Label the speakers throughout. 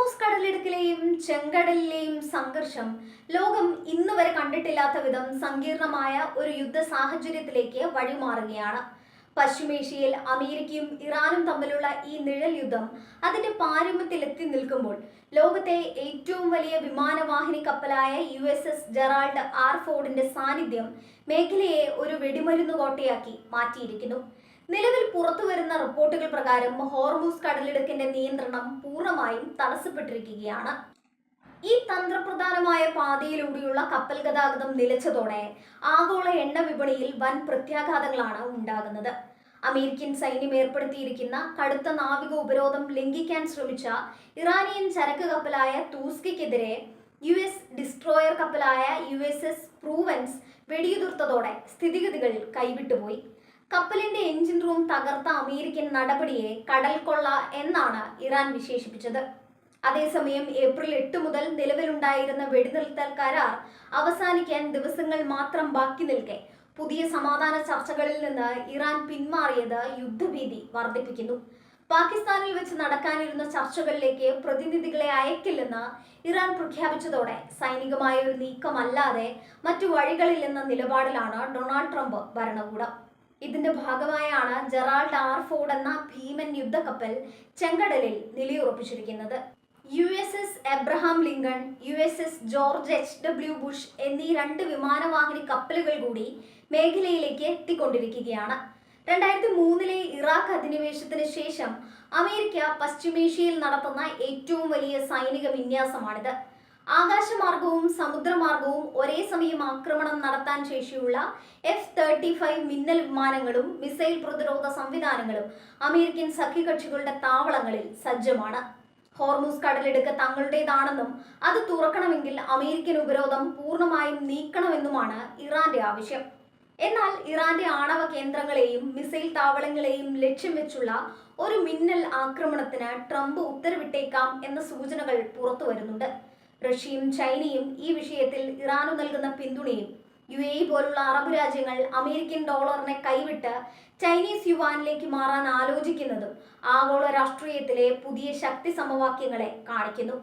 Speaker 1: Hormuz കടലിടുക്കിലെയും ചെങ്കടലിലെയും സംഘർഷം ലോകം ഇന്ന് വരെ കണ്ടിട്ടില്ലാത്ത വിധം സങ്കീർണമായ ഒരു യുദ്ധ സാഹചര്യത്തിലേക്ക് വഴിമാറുകയാണ്. പശ്ചിമേഷ്യയിൽ അമേരിക്കയും ഇറാനും തമ്മിലുള്ള ഈ നിഴൽ യുദ്ധം അതിന്റെ പാരമ്യത്തിലെത്തി നിൽക്കുമ്പോൾ ലോകത്തെ ഏറ്റവും വലിയ വിമാനവാഹിനി കപ്പലായ USS ജെറാൾഡ് ആർ ഫോർഡിന്റെ സാന്നിധ്യം മേഖലയെ ഒരു വെടിമരുന്ന് കോട്ടയാക്കി മാറ്റിയിരിക്കുന്നു. നിലവിൽ പുറത്തുവരുന്ന റിപ്പോർട്ടുകൾ പ്രകാരം ഹോർമൂസ് കടലിടുക്കിന്റെ നിയന്ത്രണം പൂർണ്ണമായും തടസ്സപ്പെട്ടിരിക്കുകയാണ്. ഈ തന്ത്രപ്രധാനമായ പാതയിലൂടെയുള്ള കപ്പൽ ഗതാഗതം നിലച്ചതോടെ ആഗോള എണ്ണ വിപണിയിൽ വൻ പ്രത്യാഘാതങ്ങളാണ് ഉണ്ടാകുന്നത്. അമേരിക്കൻ സൈന്യം ഏർപ്പെടുത്തിയിരിക്കുന്ന കടുത്ത നാവിക ഉപരോധം ലംഘിക്കാൻ ശ്രമിച്ച ഇറാനിയൻ ചരക്ക് കപ്പലായ തൂസ്കയ്ക്കെതിരെ US ഡിസ്ട്രോയർ കപ്പലായ USS പ്രൂവൻസ് വെടിയുതിർത്തതോടെ സ്ഥിതിഗതികൾ കൈവിട്ടുപോയി. കപ്പലിന്റെ എഞ്ചിൻ റൂം തകർത്ത അമേരിക്കൻ നടപടിയെ കടൽ കൊള്ള എന്നാണ് ഇറാൻ വിശേഷിപ്പിച്ചത്. അതേസമയം ഏപ്രിൽ 8 മുതൽ നിലവിലുണ്ടായിരുന്ന വെടിനിർത്തൽ കരാർ അവസാനിക്കാൻ ദിവസങ്ങൾ മാത്രം ബാക്കി നിൽക്കെ പുതിയ സമാധാന ചർച്ചകളിൽ നിന്ന് ഇറാൻ പിന്മാറിയത് യുദ്ധഭീതി വർദ്ധിപ്പിക്കുന്നു. പാകിസ്ഥാനിൽ വെച്ച് നടക്കാനിരുന്ന ചർച്ചകളിലേക്ക് പ്രതിനിധികളെ അയക്കില്ലെന്ന് ഇറാൻ പ്രഖ്യാപിച്ചതോടെ സൈനികമായ ഒരു നീക്കമല്ലാതെ മറ്റു വഴികളില്ലെന്ന നിലപാടിലാണ് ഡൊണാൾഡ് ട്രംപ് ഭരണകൂടം. ഇതിന്റെ ഭാഗമായാണ് ജെറാൾഡ് ആർ ഫോർഡ് എന്ന ഭീമൻ യുദ്ധക്കപ്പൽ ചെങ്കടലിൽ നിലയുറപ്പിച്ചിരിക്കുന്നത്. USS Abraham Lincoln, USS George HW Bush എന്നീ 2 വിമാനവാഹിനി കപ്പലുകൾ കൂടി മേഖലയിലേക്ക് എത്തിക്കൊണ്ടിരിക്കുകയാണ്. 2003 ഇറാഖ് അധിനിവേശത്തിന് ശേഷം അമേരിക്ക പശ്ചിമേഷ്യയിൽ നടത്തുന്ന ഏറ്റവും വലിയ സൈനിക വിന്യാസമാണിത്. ആകാശമാർഗവും സമുദ്രമാർഗവും ഒരേ സമയം ആക്രമണം നടത്താൻ ശേഷിയുള്ള F-35 മിന്നൽ വിമാനങ്ങളും മിസൈൽ പ്രതിരോധ സംവിധാനങ്ങളും അമേരിക്കൻ സഖ്യകക്ഷികളുടെ താവളങ്ങളിൽ സജ്ജമാണ്. ഹോർമൂസ് കടലിടുക്ക് തങ്ങളുടേതാണെന്നും അത് തുറക്കണമെങ്കിൽ അമേരിക്കൻ ഉപരോധം പൂർണ്ണമായും നീക്കണമെന്നുമാണ് ഇറാന്റെ ആവശ്യം. എന്നാൽ ഇറാന്റെ ആണവ കേന്ദ്രങ്ങളെയും മിസൈൽ താവളങ്ങളെയും ലക്ഷ്യം വെച്ചുള്ള ഒരു മിന്നൽ ആക്രമണത്തിന് ട്രംപ് ഉത്തരവിട്ടേക്കാം എന്ന സൂചനകൾ പുറത്തു വരുന്നുണ്ട്. റഷ്യയും ചൈനയും ഈ വിഷയത്തിൽ ഇറാനു നൽകുന്ന പിന്തുണയും UAE പോലുള്ള അറബ് രാജ്യങ്ങൾ അമേരിക്കൻ ഡോളറിനെ കൈവിട്ട് ചൈനീസ് യുവാനിലേക്ക് മാറാൻ ആലോചിക്കുന്നതും ആഗോള രാഷ്ട്രീയത്തിലെ പുതിയ ശക്തി സമവാക്യങ്ങളെ കാണിക്കുന്നു.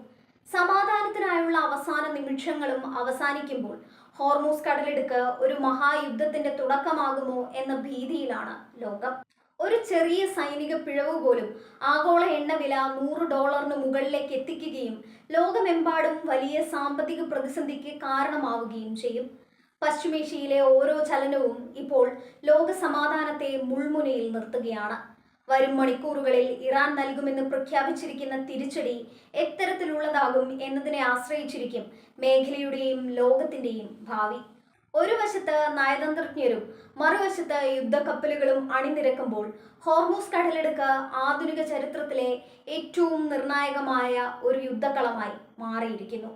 Speaker 1: സമാധാനത്തിനായുള്ള അവസാന നിമിഷങ്ങളും അവസാനിക്കുമ്പോൾ ഹോർമൂസ് കടലിടുക്ക് ഒരു മഹായുദ്ധത്തിന്റെ തുടക്കമാകുമോ എന്ന ഭീതിയിലാണ് ലോകം. ഒരു ചെറിയ സൈനിക പിഴവ് പോലും ആഗോള എണ്ണവില $100 മുകളിലേക്ക് എത്തിക്കുകയും ലോകമെമ്പാടും വലിയ സാമ്പത്തിക പ്രതിസന്ധിക്ക് കാരണമാവുകയും ചെയ്യും. പശ്ചിമേഷ്യയിലെ ഓരോ ചലനവും ഇപ്പോൾ ലോക സമാധാനത്തെ മുൾമുനയിൽ നിർത്തുകയാണ്. വരും മണിക്കൂറുകളിൽ ഇറാൻ നൽകുമെന്ന് പ്രഖ്യാപിച്ചിരിക്കുന്ന തിരിച്ചടി എത്തരത്തിലുള്ളതാകും എന്നതിനെ ആശ്രയിച്ചിരിക്കും മേഖലയുടെയും ലോകത്തിന്റെയും ഭാവി. ഒരു വശത്ത് നയതന്ത്രജ്ഞരും മറുവശത്ത് യുദ്ധക്കപ്പലുകളും അണിനിരക്കുമ്പോൾ ഹോർമൂസ് കടലിടുക്ക് ആധുനിക ചരിത്രത്തിലെ ഏറ്റവും നിർണായകമായ ഒരു യുദ്ധക്കളമായി മാറിയിരിക്കുന്നു.